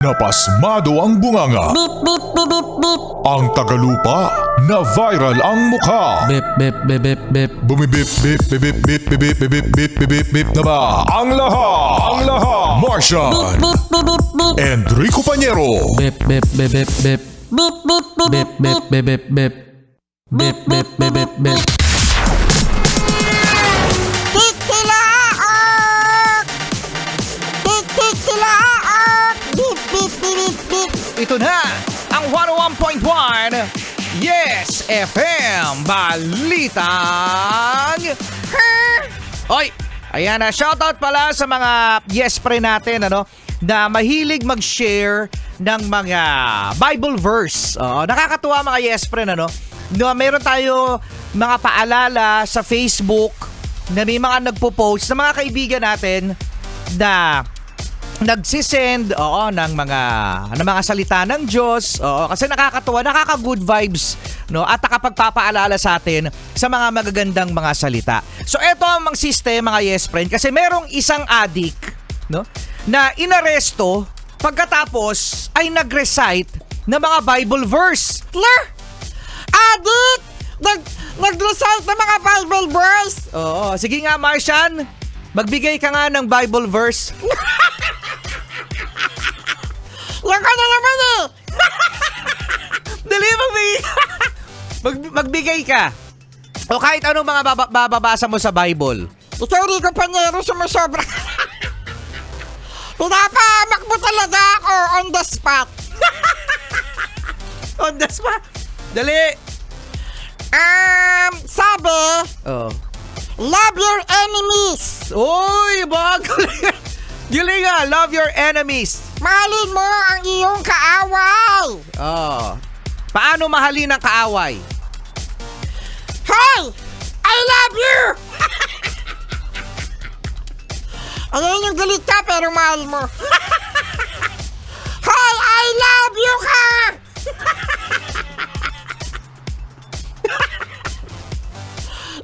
Napasmado ang bunganga. Beep, beep, beep, beep, beep. Ang tagalupa na viral ang mukha. Bip, bip, bip, bip, bip. Bumibip, bip, bip, bip, bip, bip, bip, bip, bip, bip, bip na ba? Ang lahat. Martian. Beep, beep, beep, beep. Enrico Pañero. Bip, bip, bip, bip, bip. Beep, beep, beep, Bip, bip, bip, bip, bip. Bip, bip, bip, bip, bip. Tikilaok! Tikilaok! Beep, beep, beep, beep, beep. Ito na ang 101.1 Yes FM Balitang Oy, ayan na, shoutout pala sa mga Yes Pre natin na mahilig mag-share ng mga Bible verse. Nakakatuwa mga Yes Pre na meron tayo mga paalala sa Facebook na may mga nagpo-post na mga kaibigan natin na nagsisend ng mga salita ng Diyos. Kasi nakakatuwa, nakaka-good vibes, at nakapagpapaalala sa atin sa mga magagandang mga salita. So eto ang mga system, mga Yes Friend, kasi merong isang addict, na inaresto pagkatapos ay nag-recite ng mga Bible verse. Addict! Nag-recite ng mga Bible verse. Oo, sige nga Martian, magbigay ka nga ng Bible verse. Yan ka na naman eh. Dali, magbigay ka. O kahit anong mga bababasa mo sa Bible. Ikaw, Rico Pañero, sumusobra. Pinapahamak mo talaga ako on the spot. On the spot. Dali. Sabi, Oh. love your enemies. Uy, galing. Galing nga, love your enemies. Mahalin mo ang iyong kaaway. Oh. Paano mahalin ang kaaway? Hey! I love you! Ayan yung galit ka pero mahal mo. Hey! I love you ka!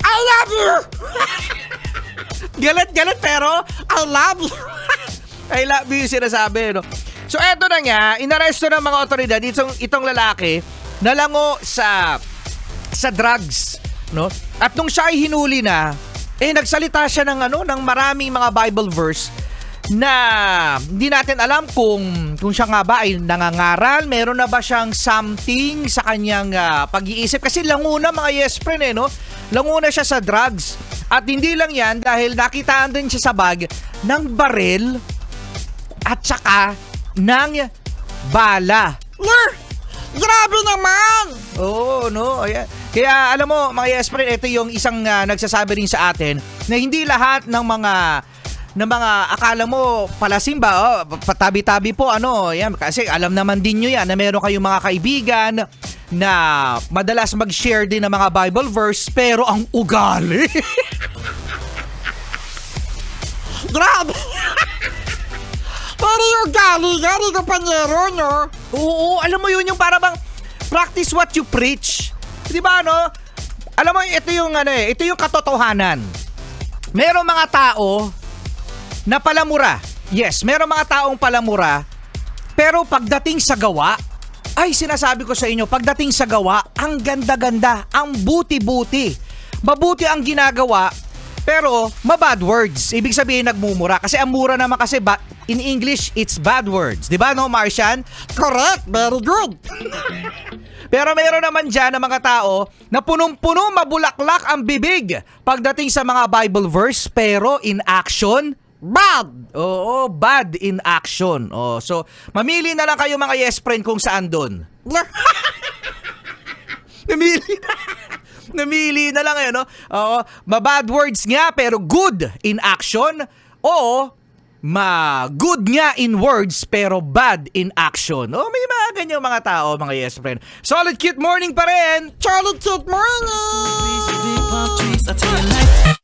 I love you! Galit pero I love you! I love you yung sinasabi, So eto na nga, inaresto ng mga otoridad itong lalaki na lango sa drugs, At nung siya ay hinuli na, nagsalita siya ng maraming mga Bible verse na hindi natin alam kung siya nga ba ay nangangaral, meron na ba siyang something sa kanyang pag-iisip, kasi lango na mga Yes Friend lango na siya sa drugs. At hindi lang yan, dahil nakitaan din siya sa bag ng baril at saka ng bala. Grabe naman! Oo, ayan. Kaya alam mo, mga Yes Friend, ito yung isang nagsasabi rin sa atin na hindi lahat ng mga akala mo palasimba, patabi-tabi po, yan. Kasi alam naman din nyo yan na meron kayong mga kaibigan na madalas mag-share din ng mga Bible verse, pero ang ugali. Grabe! Pero yung gali, Rico Pañero, Oo, alam mo yun, yung para bang practice what you preach. Di ba, Alam mo, ito yung katotohanan. Merong mga tao na palamura. Yes, merong mga taong palamura. Pero pagdating sa gawa, ay sinasabi ko sa inyo, pagdating sa gawa, ang ganda-ganda, ang buti-buti. Mabuti ang ginagawa, pero mabad words. Ibig sabihin nagmumura. Kasi ang mura naman kasi in English, it's bad words. Di ba, Martian? Correct, very good. Pero meron naman dyan ng mga tao na punong-puno, mabulaklak ang bibig pagdating sa mga Bible verse, pero in action, bad. Oo, bad in action. So, mamili na lang kayo mga Yes Friend kung saan doon. Namili na lang Oo, mabad words nga pero good in action, o good nga in words pero bad in action. May mga ganyang mga tao, mga Yes Friend. Solid cute morning pa rin. Solid cute morning! Trees, I tell you like